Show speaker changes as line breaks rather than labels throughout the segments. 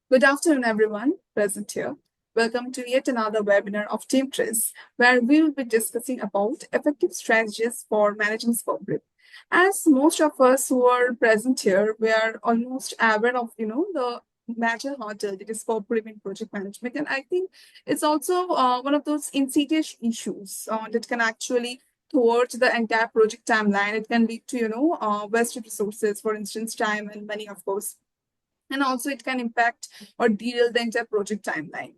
Good afternoon, everyone present here. Welcome to yet another webinar of Team Triss, where we will be discussing about effective strategies for managing scope creep. As most of us who are present here, we are almost aware of the major hurdle that is scope creep in project management, and I think it's also one of those insidious issues that can actually towards the entire project timeline. It can lead to wasted resources, for instance, time and money, of course, and also it can impact or derail the entire project timeline.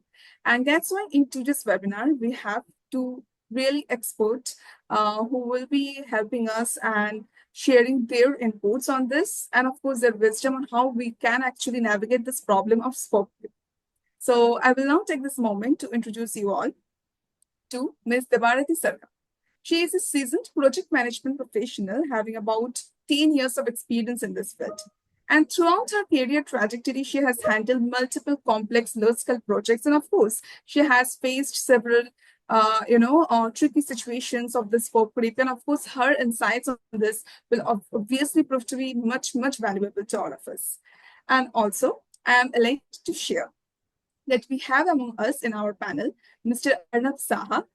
And that's why in today's webinar, we have two really experts who will be helping us and sharing their inputs on this, and of course their wisdom on how we can actually navigate this problem of scope creep. So I will now take this moment to introduce you all to Ms. Debarati Sarkar. She is a seasoned project management professional having about 10 years of experience in this field. And throughout her career trajectory, she has handled multiple complex large-scale projects. And of course, she has faced several tricky situations of this scope creep. And of course, her insights on this will obviously prove to be much, much valuable to all of us. And also, I am elated to share that we have among us in our panel Mr. Arnab Saha,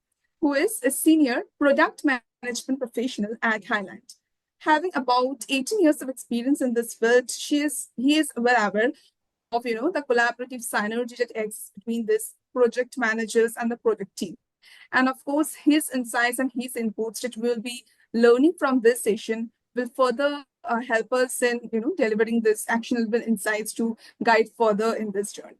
who is a senior product management professional at Highland. Having about 18 years of experience in this field, he is well aware of the collaborative synergy that exists between this project managers and the project team. And of course, his insights and his inputs that we'll be learning from this session will further help us in delivering this actionable insights to guide further in this journey.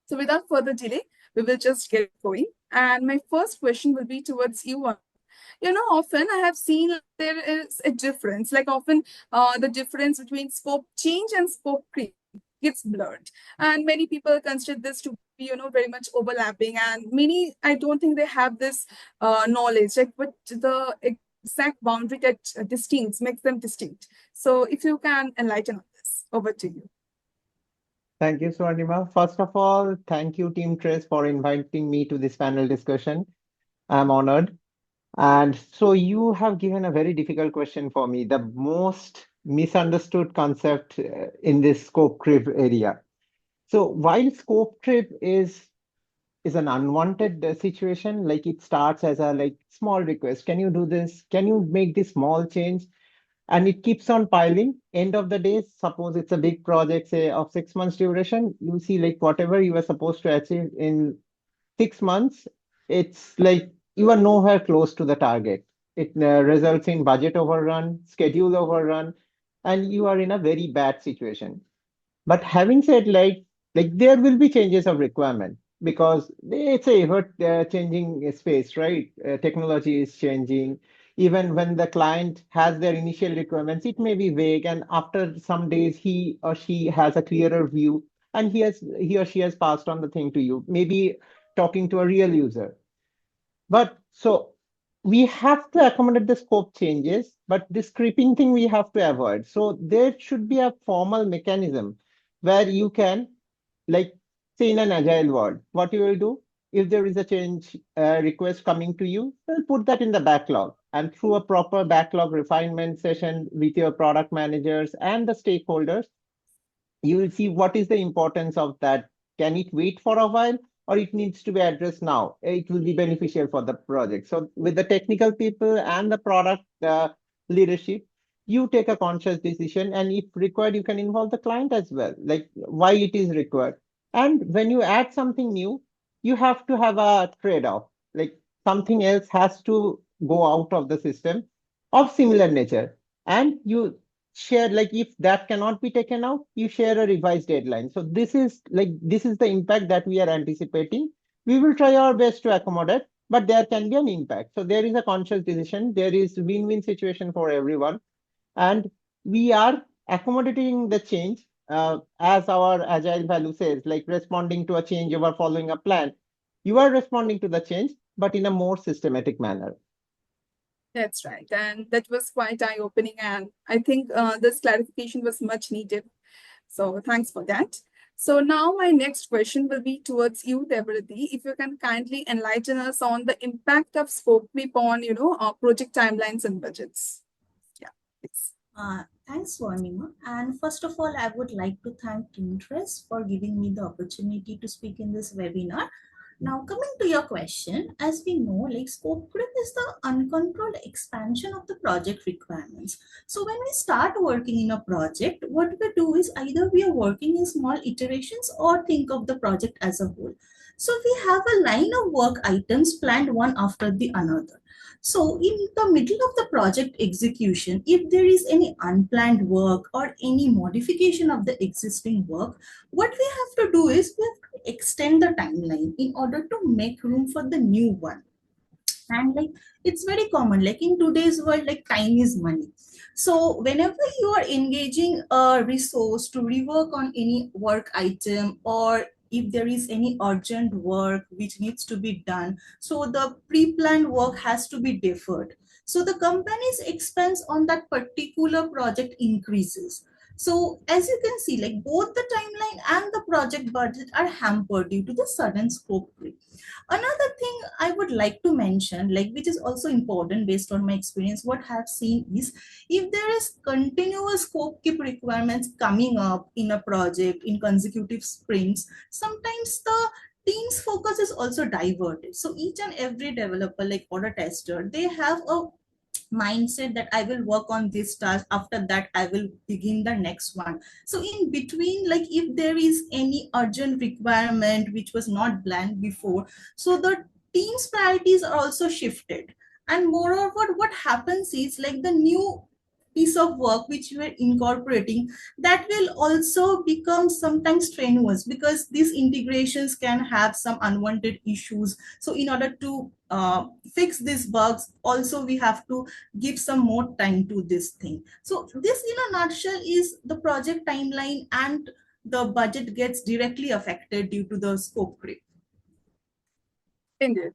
So without further delay, we will just get going. And my first question will be towards you. Often I have seen there is a difference, like often the difference between scope change and scope creep gets blurred. And many people consider this to be, very much overlapping. And many, I don't think they have this knowledge, like what the exact boundary that makes them distinct. So if you can enlighten on this, over to you.
Thank you, Swarnima. First of all, thank you, Team Trace, for inviting me to this panel discussion. I'm honored. And so you have given a very difficult question for me, the most misunderstood concept in this scope creep area. So while scope creep is an unwanted situation, like it starts as a like small request, can you do this? Can you make this small change? And it keeps on piling. End of the day, suppose it's a big project, say of 6 months duration, you see like whatever you were supposed to achieve in 6 months, it's like you are nowhere close to the target. It results in budget overrun, schedule overrun, and you are in a very bad situation. But having said like there will be changes of requirement because it's a ever changing space, right? Technology is changing. Even when the client has their initial requirements, it may be vague, and after some days, he or she has a clearer view, and he or she has passed on the thing to you. Maybe talking to a real user. But so we have to accommodate the scope changes, but this creeping thing we have to avoid. So there should be a formal mechanism where you can, like, say in an agile world, what you will do if there is a change request coming to you, well, put that in the backlog. And through a proper backlog refinement session with your product managers and the stakeholders, you will see what is the importance of that. Can it wait for a while or it needs to be addressed now? It will be beneficial for the project. So with the technical people and the product leadership, you take a conscious decision, and if required, you can involve the client as well, like why it is required. And when you add something new, you have to have a trade-off. Like something else has to go out of the system of similar nature. And you share, like if that cannot be taken out, you share a revised deadline. So this is the impact that we are anticipating. We will try our best to accommodate, but there can be an impact. So there is a conscious decision, there is win-win situation for everyone, and we are accommodating the change, as our agile value says, like responding to a change over following a plan. You are responding to the change, but in a more systematic manner.
That's right. And that was quite eye-opening. And I think this clarification was much needed. So thanks for that. So now my next question will be towards you, Debarati. If you can kindly enlighten us on the impact of scope creep on, project timelines and budgets. Yeah, please.
Thanks, Swarnima. And first of all, I would like to thank Pinterest for giving me the opportunity to speak in this webinar. Now, coming to your question, as we know, like scope creep is the uncontrolled expansion of the project requirements. So, when we start working in a project, what we do is either we are working in small iterations or think of the project as a whole. So, we have a line of work items planned one after the another. So, in the middle of the project execution, if there is any unplanned work or any modification of the existing work, what we have to do is we have to extend the timeline in order to make room for the new one. And like it's very common, like in today's world, like time is money. So whenever you are engaging a resource to rework on any work item, or if there is any urgent work which needs to be done, so the pre-planned work has to be deferred, so the company's expense on that particular project increases. So as you can see, like both the timeline and the project budget are hampered due to the sudden scope creep. Another thing I would like to mention, like which is also important based on my experience, what I have seen is if there is continuous scope keep requirements coming up in a project in consecutive sprints, sometimes the team's focus is also diverted. So each and every developer, like or a tester, they have a mindset that I will work on this task, after that I will begin the next one. So in between, like if there is any urgent requirement which was not planned before, so the team's priorities are also shifted. And moreover, what happens is like the new piece of work which you are incorporating, that will also become sometimes strenuous because these integrations can have some unwanted issues. So in order to fix these bugs, also we have to give some more time to this thing. So this in a nutshell is the project timeline, and the budget gets directly affected due to the scope creep.
Indeed.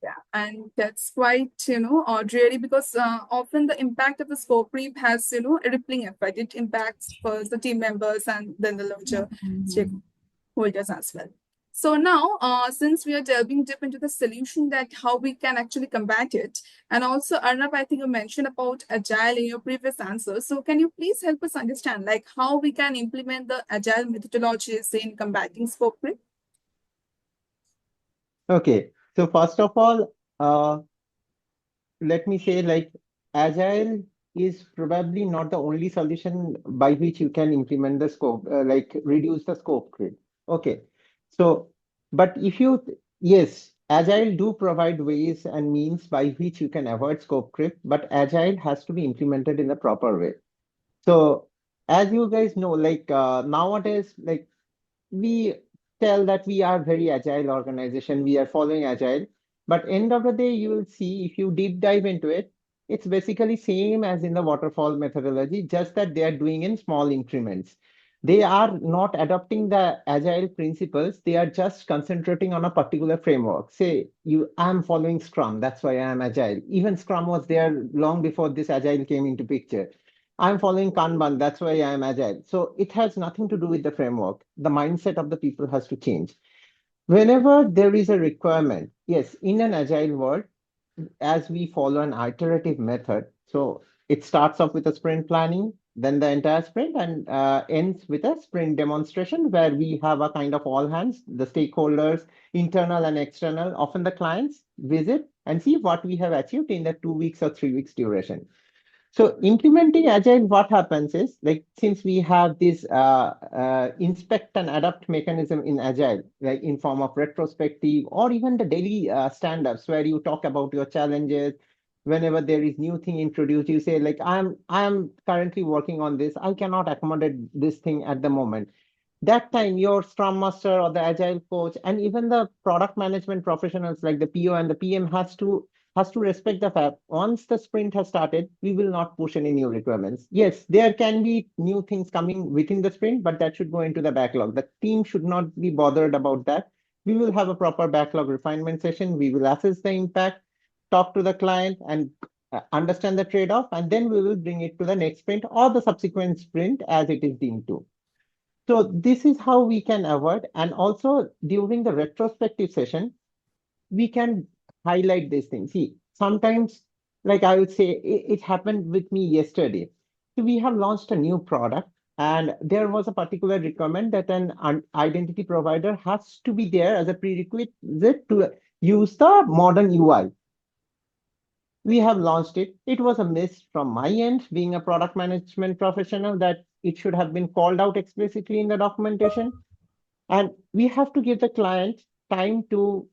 Yeah, and that's quite, odd really, because often the impact of the scope creep has, a rippling effect. It impacts first the team members and then the larger
Mhm.
stakeholders as well. So now, since we are delving deep into the solution, that how we can actually combat it, and also Arnab, I think you mentioned about agile in your previous answer. So can you please help us understand, like how we can implement the agile methodologies in combating scope creep?
Okay, so first of all, let me say like agile is probably not the only solution by which you can implement the scope, like reduce the scope creep. Okay, so but if you, yes, agile do provide ways and means by which you can avoid scope creep, but agile has to be implemented in a proper way. So as you guys know, like nowadays, like we tell that we are very agile organization, we are following agile, but end of the day you will see if you deep dive into it, it's basically same as in the waterfall methodology, just that they are doing in small increments. They are not adopting the agile principles, they are just concentrating on a particular framework. Say you, I'm following scrum, that's why I am agile. Even scrum was there long before this agile came into picture. I'm following Kanban, that's why I am agile. So it has nothing to do with the framework. The mindset of the people has to change. Whenever there is a requirement, yes, in an agile world, as we follow an iterative method, so it starts off with a sprint planning, then the entire sprint, and ends with a sprint demonstration where we have a kind of all hands, the stakeholders, internal and external, often the clients, visit and see what we have achieved in the 2 weeks or 3 weeks duration. So implementing agile, what happens is like since we have this inspect and adapt mechanism in agile, like in form of retrospective or even the daily stand-ups where you talk about your challenges. Whenever there is new thing introduced, you say like I'm currently working on this. I cannot accommodate this thing at the moment. That time your scrum master or the agile coach and even the product management professionals like the PO and the PM has to respect the fact once the sprint has started, we will not push any new requirements. Yes, there can be new things coming within the sprint, but that should go into the backlog. The team should not be bothered about that. We will have a proper backlog refinement session. We will assess the impact, talk to the client, and understand the trade-off, and then we will bring it to the next sprint or the subsequent sprint as it is deemed to. So this is how we can avoid. And also during the retrospective session, we can highlight these things. See, sometimes, like I would say, it happened with me yesterday. So we have launched a new product, and there was a particular requirement that an identity provider has to be there as a prerequisite to use the modern UI. We have launched it. It was a miss from my end, being a product management professional, that it should have been called out explicitly in the documentation. And we have to give the client time to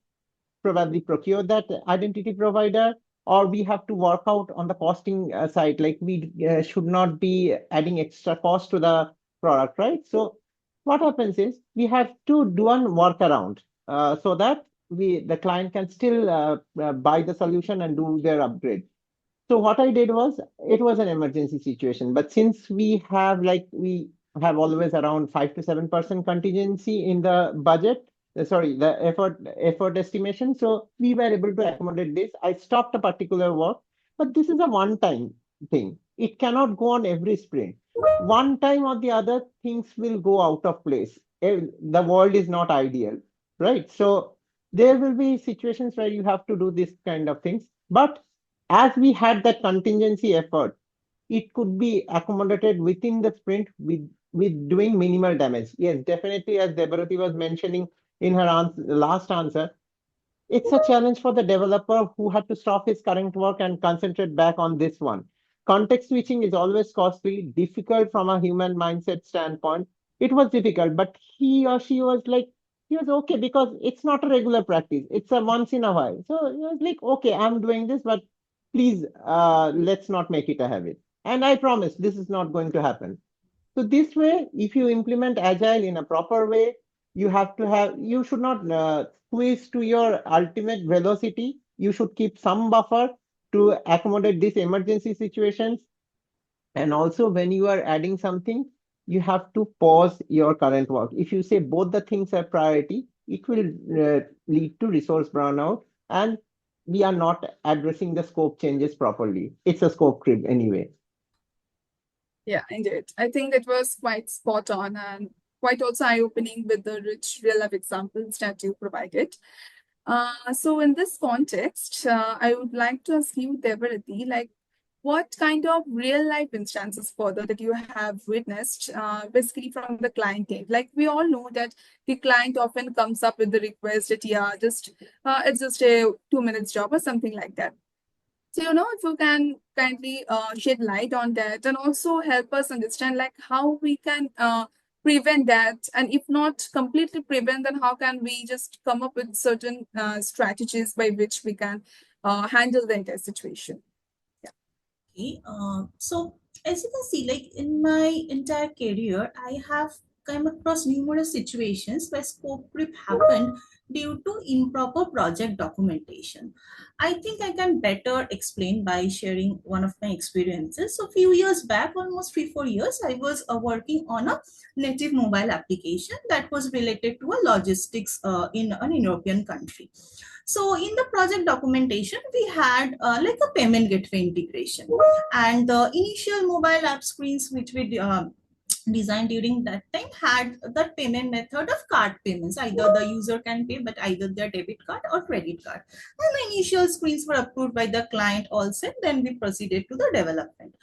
probably procure that identity provider, or we have to work out on the costing side. Like we should not be adding extra cost to the product, right? So what happens is we have to do one workaround so that the client can still buy the solution and do their upgrade. So what I did was, it was an emergency situation, but since we have always around 5 to 7% contingency in the budget, sorry, the effort estimation. So we were able to accommodate this. I stopped a particular work, but this is a one-time thing. It cannot go on every sprint. One time or the other, things will go out of place. The world is not ideal, right? So there will be situations where you have to do this kind of things, but as we had that contingency effort, it could be accommodated within the sprint with doing minimal damage. Yes, definitely, as Debarati was mentioning in her last answer, it's a challenge for the developer who had to stop his current work and concentrate back on this one. Context switching is always costly, difficult from a human mindset standpoint. It was difficult, but he or she was like, he was okay because it's not a regular practice. It's a once in a while. So he was like, okay, I'm doing this, but please, let's not make it a habit. And I promise this is not going to happen. So this way, if you implement agile in a proper way, you should not squeeze to your ultimate velocity. You should keep some buffer to accommodate these emergency situations. And also when you are adding something, you have to pause your current work. If you say both the things are priority, it will lead to resource burnout, and we are not addressing the scope changes properly. It's a scope creep anyway.
Yeah, indeed. I think it was quite spot on and quite also eye-opening with the rich real-life examples that you provided. So in this context, I would like to ask you, Debarati, like what kind of real-life instances further that you have witnessed, basically from the client end? Like we all know that the client often comes up with the request that yeah, just it's just a 2 minutes job or something like that. So, if you can kindly shed light on that and also help us understand like how we can prevent that, and if not completely prevent, then how can we just come up with certain strategies by which we can handle the entire situation? Yeah.
Okay, so as you can see, like in my entire career, I have come across numerous situations where scope creep happened due to improper project documentation. I think I can better explain by sharing one of my experiences. So, a few years back, almost 3 4 years, I was working on a native mobile application that was related to a logistics in an European country. So in the project documentation, we had like a payment gateway integration, and the initial mobile app screens which we designed during that time had the payment method of card payments. Either the user can pay, but either their debit card or credit card. And the initial screens were approved by the client also. Then we proceeded to the development.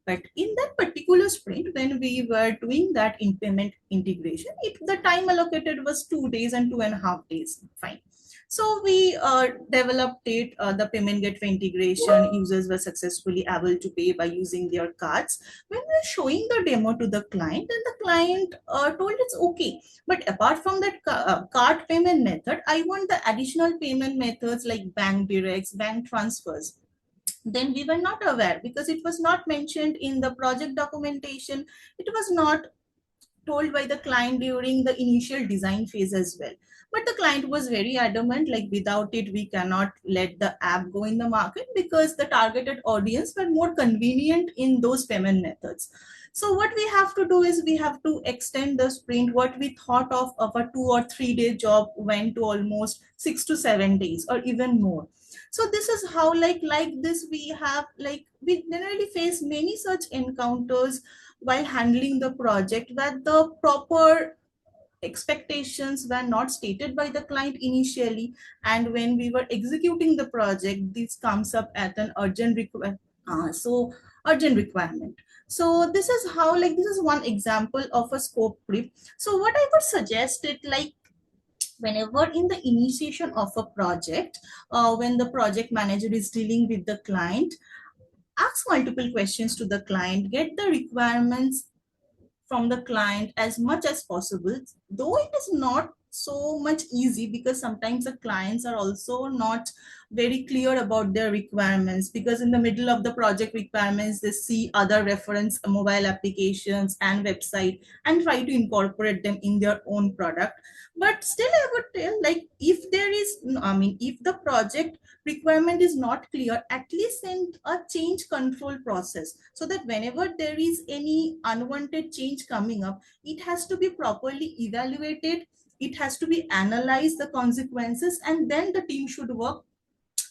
But in that particular sprint, when we were doing that in payment integration, the time allocated was 2 days and 2.5 days. Fine. So we developed it, the payment gateway integration. Users were successfully able to pay by using their cards. When we were showing the demo to the client, and the client told it's okay. But apart from that card payment method, I want the additional payment methods like bank directs, bank transfers. Then we were not aware because it was not mentioned in the project documentation. It was not told by the client during the initial design phase as well. But the client was very adamant, like without it, we cannot let the app go in the market because the targeted audience were more convenient in those payment methods. So what we have to do is we have to extend the sprint. What we thought of a 2 or 3 day job went to almost 6 to 7 days or even more. So this is how like this we have like we generally face many such encounters while handling the project, where the proper expectations were not stated by the client initially, and when we were executing the project, this comes up at an urgent requirement. So this is how, like, this is one example of a scope creep. So what I would suggest it, like, whenever in the initiation of a project, when the project manager is dealing with the client, ask multiple questions to the client, get the requirements from the client as much as possible, though it is not so much easy, because sometimes the clients are also not very clear about their requirements, because in the middle of the project requirements they see other reference mobile applications and website and try to incorporate them in their own product. But still I would tell, like, if there is, I mean, if the project requirement is not clear, at least send a change control process, so that whenever there is any unwanted change coming up, it has to be properly evaluated, it has to be analyzed, the consequences, and then the team should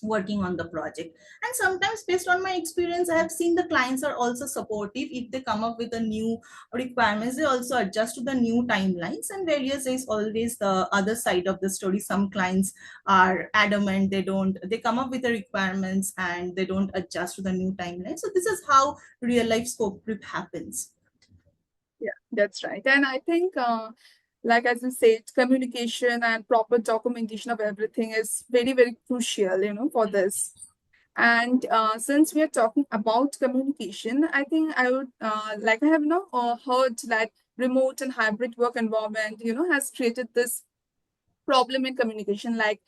working on the project. And sometimes, based on my experience, I have seen the clients are also supportive. If they come up with a new requirements, they also adjust to the new timelines. And various is always the other side of the story. Some clients are adamant, they come up with the requirements and they don't adjust to the new timeline. So this is how real life scope creep happens.
Yeah, that's right. And I think, like as you said, communication and proper documentation of everything is very, very crucial, for this. And since we are talking about communication, I think I would, like I have heard that remote and hybrid work environment, has created this problem in communication, like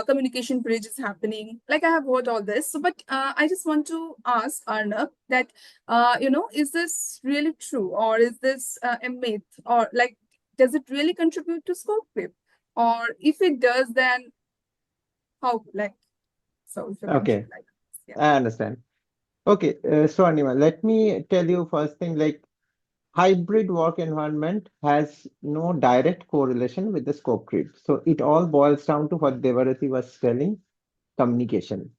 communication bridge is happening. Like I have heard all this. So, but I just want to ask Arnab that, is this really true, or is this a myth, or like, does it really contribute to scope creep? Or if it does, then how? Like, so if you can share
Okay,
like this, yeah.
I understand. Okay, so Anima, let me tell you first thing, like hybrid work environment has no direct correlation with the scope creep. So it all boils down to what Debarati was telling, communication.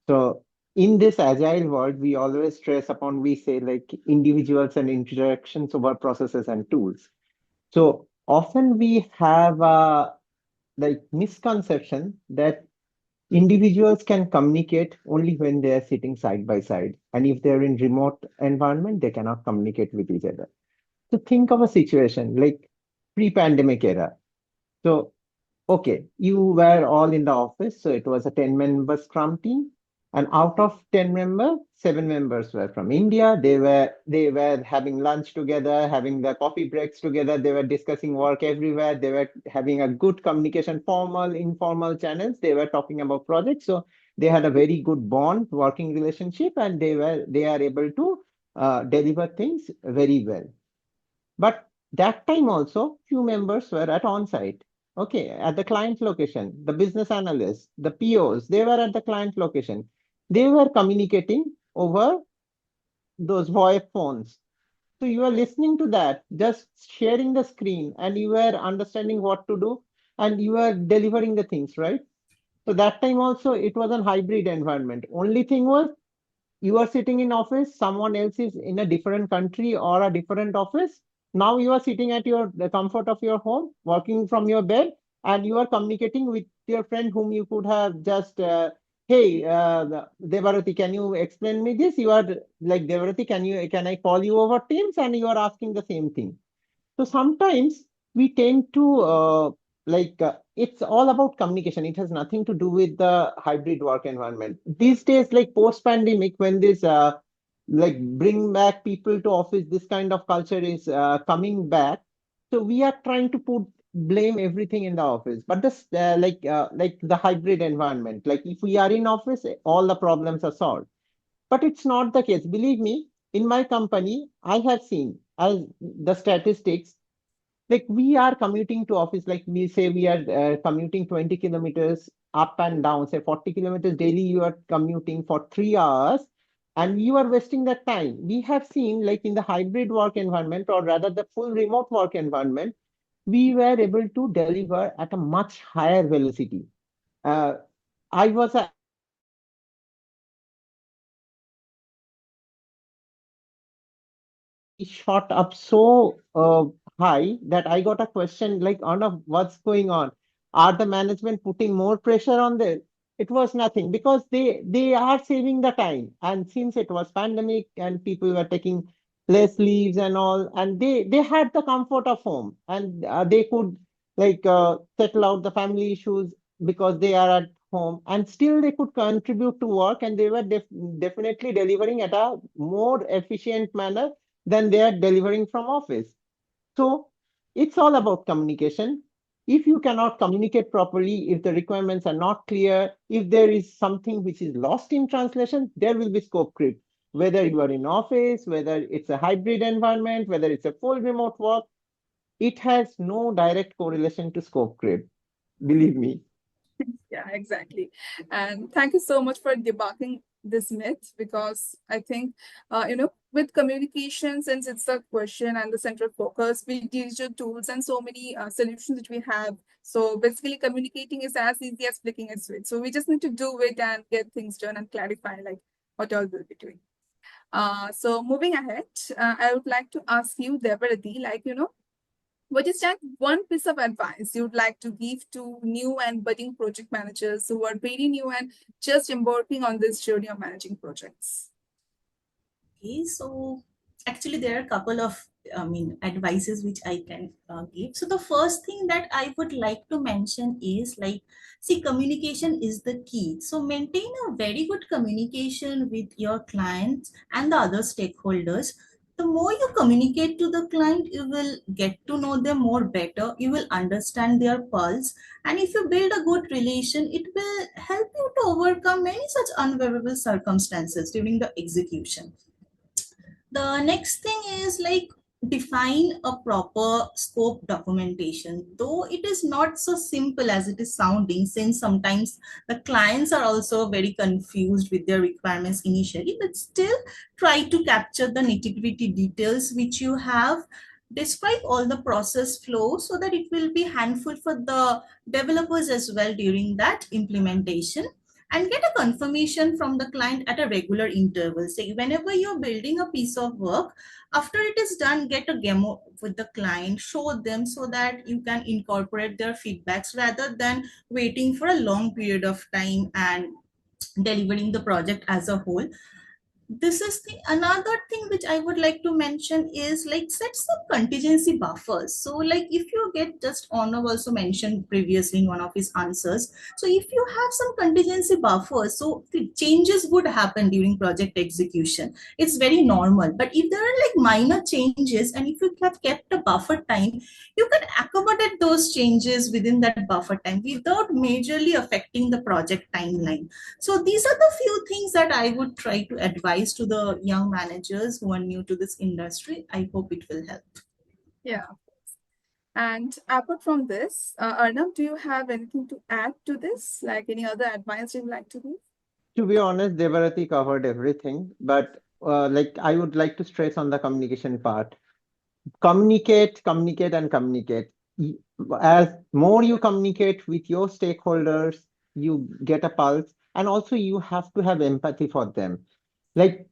So in this agile world, we always stress upon, we say like individuals and interactions over processes and tools. So often we have a like misconception that individuals can communicate only when they are sitting side by side. And if they're in remote environment, they cannot communicate with each other. So think of a situation like pre-pandemic era. So okay, you were all in the office, so it was a 10-member Scrum team, and out of 10 members, 7 members were from India. They were having lunch together, having the coffee breaks together. They were discussing work everywhere. They were having a good communication, formal, informal channels. They were talking about projects, so they had a very good bond, working relationship, and they are able to deliver things very well. But that time also, few members were at on-site. Okay, at the client location, the business analysts, the POs, they were at the client location. They were communicating over those VoIP phones. So you are listening to that, just sharing the screen, and you were understanding what to do, and you are delivering the things, right? So that time also, it was a hybrid environment. Only thing was you are sitting in office, someone else is in a different country or a different office. Now you are sitting at the comfort of your home, working from your bed, and you are communicating with your friend whom you could have just hey, Debarati, can you explain me this? You are like, Debarati, can I call you over Teams? And you are asking the same thing. So sometimes we tend to it's all about communication. It has nothing to do with the hybrid work environment. These days, like post-pandemic, when this like bring back people to office, this kind of culture is coming back. So we are trying to put blame everything in the office, but this like the hybrid environment. Like if we are in office, all the problems are solved. But it's not the case. Believe me, in my company, I have seen as the statistics, like we are commuting to office, like we say we are commuting 20 kilometers up and down, say 40 kilometers daily, you are commuting for 3 hours and you are wasting that time. We have seen like in the hybrid work environment, or rather the full remote work environment, we were able to deliver at a much higher velocity. Uh, I was actually we shot up so high that I got a question like, Arnav, what's going on? Are the management putting more pressure on this? It was nothing because they are saving the time. And since it was pandemic and people were taking less leaves and all, and they had the comfort of home, and they could settle out the family issues because they are at home, and still they could contribute to work, and they were definitely delivering at a more efficient manner than they are delivering from office. So it's all about communication. If you cannot communicate properly, if the requirements are not clear, if there is something which is lost in translation, there will be scope creep. Whether you are in office, whether it's a hybrid environment, whether it's a full remote work, it has no direct correlation to scope creep. Believe me.
Yeah, exactly. And thank you so much for debunking this myth, because I think, with communication, since it's the question and the central focus with digital tools and so many solutions that we have. So basically, communicating is as easy as flicking a switch. So we just need to do it and get things done and clarify like what all we'll be doing. So moving ahead, I would like to ask you, Debarati, what is that one piece of advice you'd like to give to new and budding project managers who are very new and just embarking on this journey of managing projects?
Okay, so actually there are a couple of advices which I can give. So the first thing that I would like to mention is like, see, communication is the key. So maintain a very good communication with your clients and the other stakeholders. The more you communicate to the client, you will get to know them more better. You will understand their pulse, and if you build a good relation, it will help you to overcome many such unfavorable circumstances during the execution. The next thing is like, define a proper scope documentation, though it is not so simple as it is sounding, since sometimes the clients are also very confused with their requirements initially, but still try to capture the nitty-gritty details which you have. Describe all the process flow so that it will be handful for the developers as well during that implementation, and get a confirmation from the client at a regular interval. Say whenever you're building a piece of work, after it is done, get a demo with the client, show them so that you can incorporate their feedbacks rather than waiting for a long period of time and delivering the project as a whole. This is the another thing which I would like to mention is like, set some contingency buffers. So like, if you get, just Arnab also mentioned previously in one of his answers, so if you have some contingency buffers, so the changes would happen during project execution, it's very normal. But if there are like minor changes, and if you have kept a buffer time, you can accommodate those changes within that buffer time without majorly affecting the project timeline. So these are the few things that I would try to advise to the young managers who are new to this industry. I hope it will help.
Yeah. And apart from this, Arnab, do you have anything to add to this? Like any other advice you'd like to give?
To be honest, Devarati covered everything, but I would like to stress on the communication part. Communicate, communicate, and communicate. Y- As more you communicate with your stakeholders, you get a pulse, and also you have to have empathy for them. Like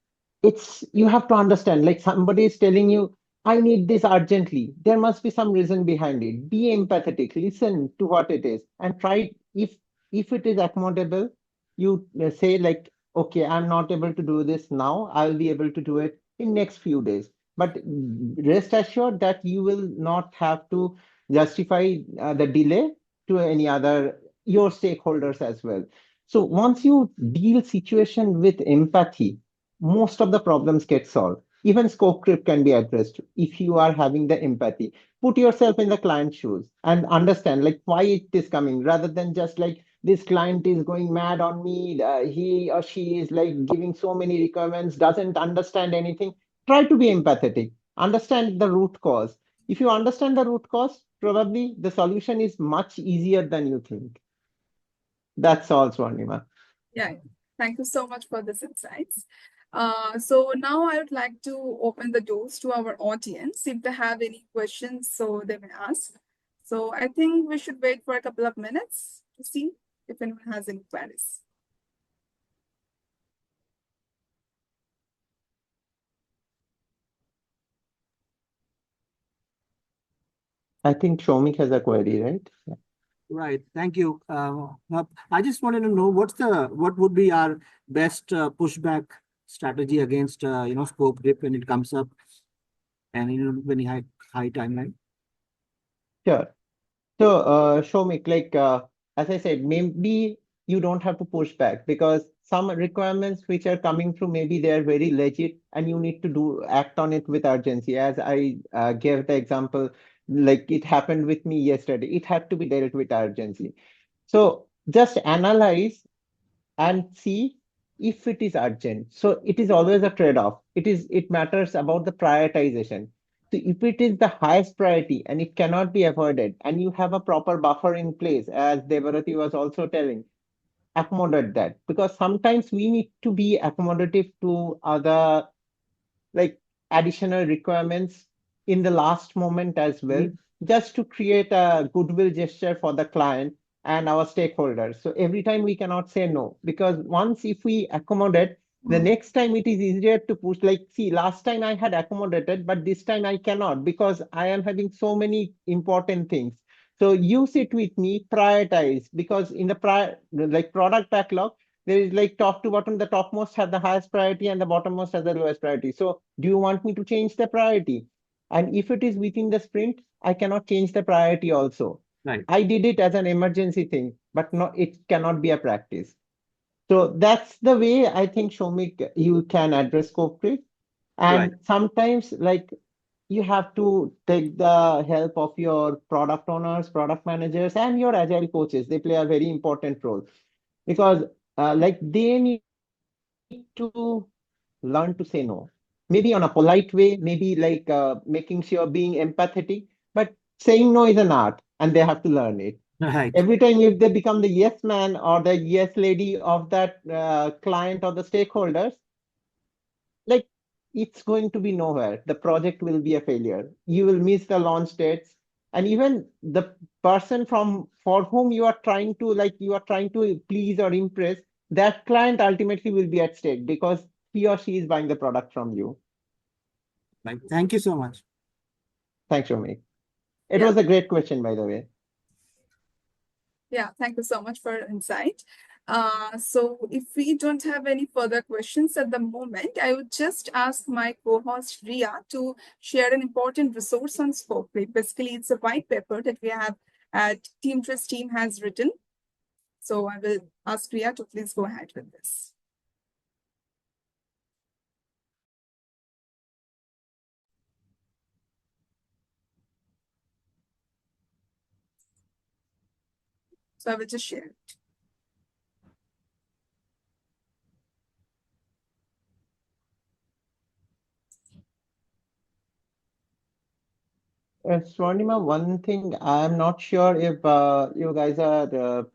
you have to understand, like somebody is telling you, I need this urgently. There must be some reason behind it. Be empathetic, listen to what it is, and try if it is accommodable, you say like, okay, I'm not able to do this now. I'll be able to do it in next few days. But rest assured that you will not have to justify the delay to any other your stakeholders as well. So once you deal situation with empathy, most of the problems get solved. Even scope creep can be addressed if you are having the empathy. Put yourself in the client's shoes and understand like why it is coming, rather than just like this client is going mad on me. He or she is like giving so many requirements, doesn't understand anything. Try to be empathetic. Understand the root cause. If you understand the root cause, probably the solution is much easier than you think. That's all, Swarnima.
Yeah. Thank you so much for this insights. So now I would like to open the doors to our audience. If they have any questions, so they may ask. So I think we should wait for a couple of minutes to see if anyone has any queries.
I think Shomik has a query, right? Yeah.
Right. Thank you. I just wanted to know what would be our best pushback strategy against scope dip when it comes up. and very high timeline.
Sure. So, Shomik, as I said, maybe you don't have to push back because some requirements which are coming through, maybe they are very legit and you need to act on it with urgency. As I gave the example, like it happened with me yesterday, it had to be dealt with urgency. So just analyze and see if it is urgent. So it is always a trade-off. It matters about the prioritization. So if it is the highest priority and it cannot be avoided, and you have a proper buffer in place, as Debarati was also telling, accommodate that. Because sometimes we need to be accommodative to other like additional requirements in the last moment as well, just to create a goodwill gesture for the client and our stakeholders. So every time we cannot say no, because once if we accommodate, the next time it is easier to push. Like, see, last time I had accommodated, but this time I cannot because I am having so many important things. So you sit with me, prioritize, because in the like product backlog, there is like top to bottom, the topmost have the highest priority and the bottommost has the lowest priority. So do you want me to change the priority? And if it is within the sprint, I cannot change the priority also.
Right.
I did it as an emergency thing, but no, it cannot be a practice. So that's the way I think, Shomik, you can address scope creep.
Right.
And sometimes like you have to take the help of your product owners, product managers, and your agile coaches. They play a very important role because like they need to learn to say no, maybe on a polite way, maybe making sure being empathetic, but saying no is an art and they have to learn it.
Right.
Every time if they become the yes man or the yes lady of that client or the stakeholders, like it's going to be nowhere. The project will be a failure. You will miss the launch dates. And even the person from for whom you are trying to please or impress, that client ultimately will be at stake because he or she is buying the product from you.
Right. Thank you so much.
Thanks, Shomi. It
Yeah.
was a great question, by the way.
Yeah, thank you so much for your insight. So if we don't have any further questions at the moment, I would just ask my co-host Ria to share an important resource on scope creep. Basically, it's a white paper that we have at Team Trust team has written. So I will ask Ria to please go ahead with this. So I will just share it.
Swarnima, one thing I'm not sure if you guys are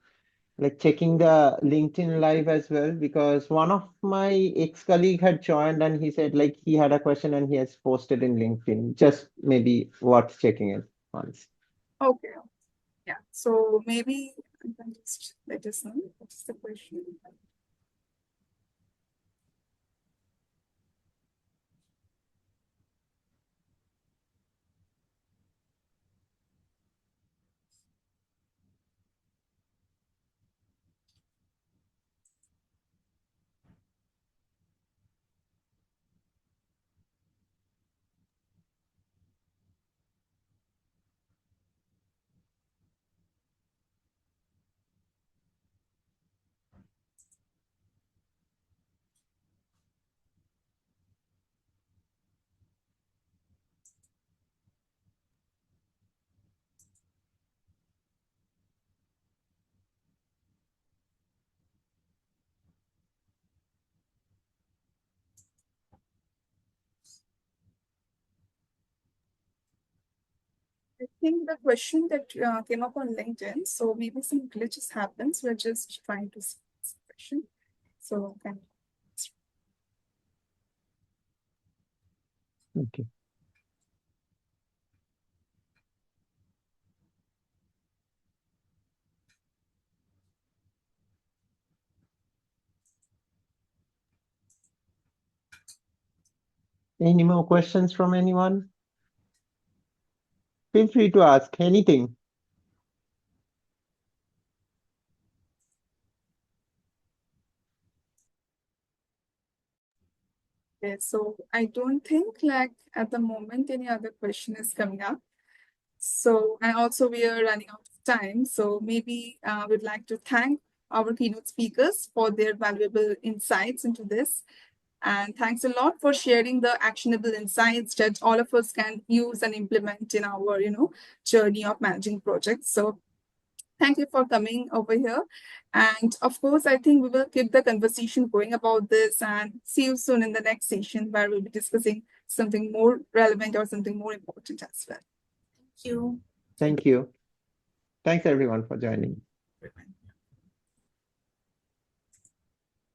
like checking the LinkedIn live as well, because one of my ex-colleague had joined and he said like he had a question and he has posted in LinkedIn. Just maybe worth checking it once.
Okay. Yeah. So maybe you can just let us know what's the question. I think the question that came up on LinkedIn, so maybe some glitches happens. We're just trying to see this question. So can
Okay. Any more questions from anyone? Feel free to ask anything.
Okay, so I don't think like at the moment any other question is coming up. So, and also we are running out of time. So maybe we'd like to thank our keynote speakers for their valuable insights into this. And thanks a lot for sharing the actionable insights that all of us can use and implement in our, journey of managing projects. So thank you for coming over here. And of course, I think we will keep the conversation going about this and see you soon in the next session where we'll be discussing something more relevant or something more important as well.
Thank you.
Thank you. Thanks everyone for joining.